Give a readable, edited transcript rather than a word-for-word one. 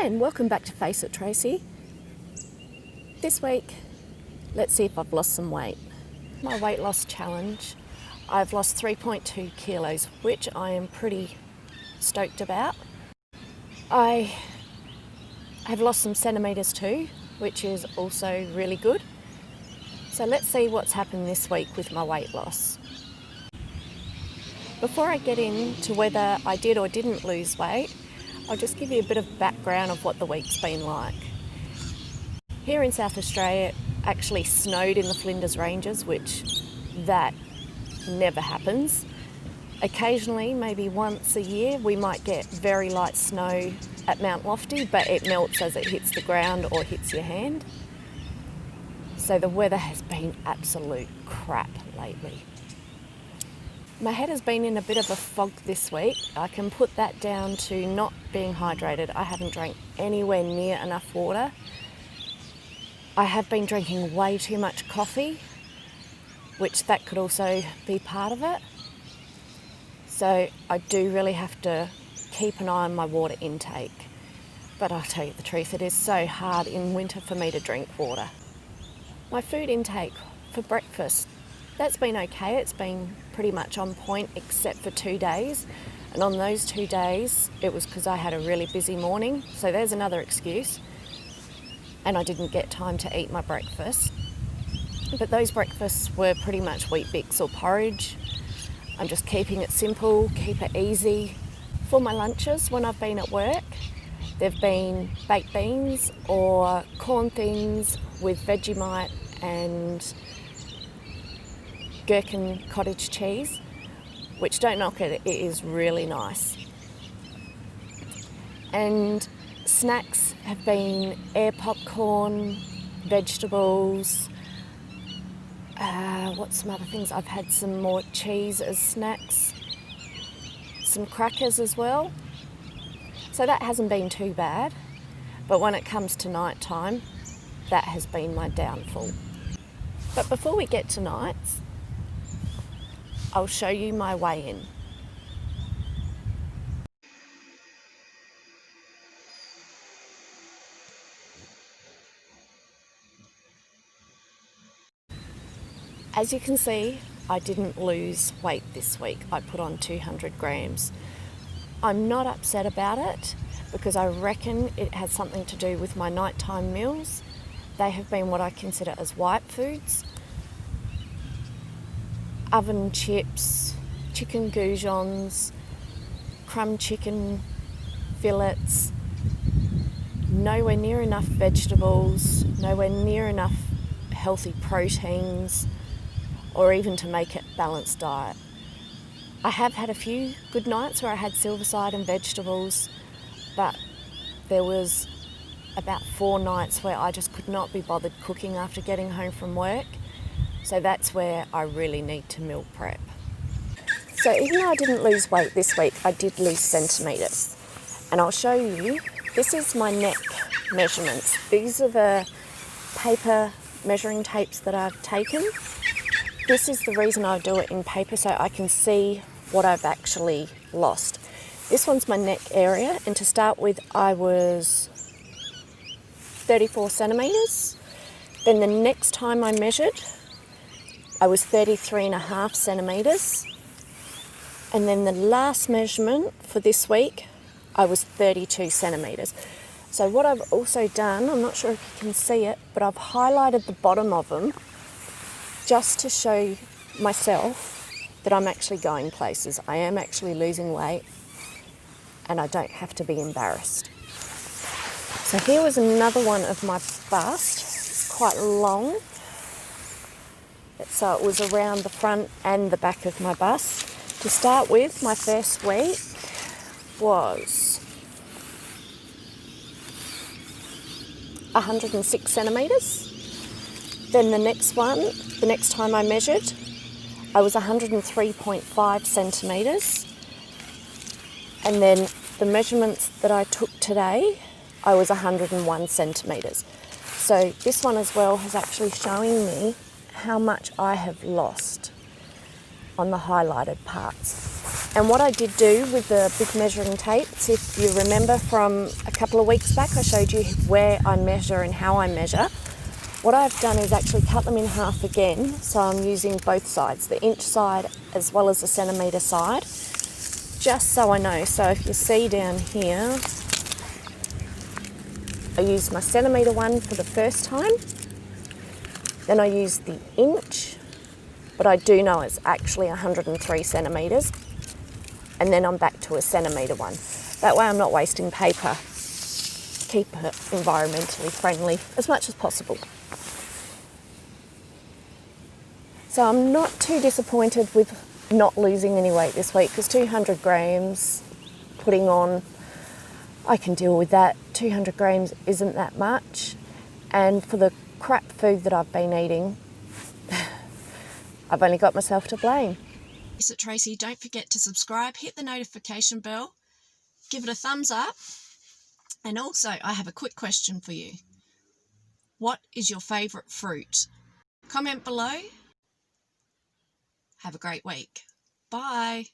and welcome back to Face It Tracy. This week, let's see if I've lost some weight. My weight loss challenge, I've lost 3.2 kilos, which I am pretty stoked about. I have lost some centimetres too, which is also really good. So let's see what's happened this week with my weight loss. Before I get into whether I did or didn't lose weight, I'll just give you a bit of background of what the week's been like. Here in South Australia, it actually snowed in the Flinders Ranges, which that never happens. Occasionally, maybe once a year, we might get very light snow at Mount Lofty, but it melts as it hits the ground or hits your hand. So the weather has been absolute crap lately. My head has been in a bit of a fog this week. I can put that down to not being hydrated. I haven't drank anywhere near enough water. I have been drinking way too much coffee, which that could also be part of it. So I do really have to keep an eye on my water intake. But I'll tell you the truth, it is so hard in winter for me to drink water. My food intake for breakfast, that's been okay. It's been pretty much on point except for 2 days. And on those 2 days, it was because I had a really busy morning. So there's another excuse. And I didn't get time to eat my breakfast. But those breakfasts were pretty much Weet Bix or porridge. I'm just keeping it simple, keep it easy. For my lunches, when I've been at work, they've been baked beans or corn thins with Vegemite and gherkin cottage cheese, which, don't knock it, it is really nice. And snacks have been air popcorn, vegetables, what's some other things? I've had some more cheese as snacks, some crackers as well. So that hasn't been too bad, but when it comes to night time, that has been my downfall. But before we get to nights, I'll show you my weigh-in. As you can see, I didn't lose weight this week. I put on 200 grams. I'm not upset about it because I reckon it has something to do with my nighttime meals. They have been what I consider as white foods. Oven chips, chicken goujons, crumb chicken fillets, nowhere near enough vegetables, nowhere near enough healthy proteins, or even to make it balanced diet. I have had a few good nights where I had silverside and vegetables, but there was about 4 nights where I just could not be bothered cooking after getting home from work. So that's where I really need to meal prep. So even though I didn't lose weight this week, I did lose centimetres. And I'll show you, this is my neck measurements. These are the paper measuring tapes that I've taken. This is the reason I do it in paper, so I can see what I've actually lost. This one's my neck area, and to start with, I was 34 centimetres. Then the next time I measured, I was 33.5 centimetres. And then the last measurement for this week, I was 32 centimetres. So what I've also done, I'm not sure if you can see it, but I've highlighted the bottom of them just to show myself that I'm actually going places. I am actually losing weight and I don't have to be embarrassed. So here was another one of my bust. It's quite long. So it was around the front and the back of my bust. To start with, my first week was 106 centimetres. Then the next one, the next time I measured, I was 103.5 centimetres. And then the measurements that I took today, I was 101 centimetres. So this one as well is actually showing me how much I have lost on the highlighted parts. And what I did do with the big measuring tapes, if you remember from a couple of weeks back, I showed you where I measure and how I measure. What I've done is actually cut them in half again, so I'm using both sides, the inch side as well as the centimetre side, just so I know. So if you see down here, I used my centimetre one for the first time, then I used the inch, but I do know it's actually 103 centimetres, and then I'm back to a centimetre one. That way I'm not wasting paper. Keep it environmentally friendly as much as possible. So I'm not too disappointed with not losing any weight this week, because 200 grams putting on, I can deal with that. 200 grams isn't that much. And for the crap food that I've been eating, I've only got myself to blame. It's at Tracy. Don't forget to subscribe, hit the notification bell, give it a thumbs up. And also, I have a quick question for you. What is your favourite fruit? Comment below. Have a great week. Bye.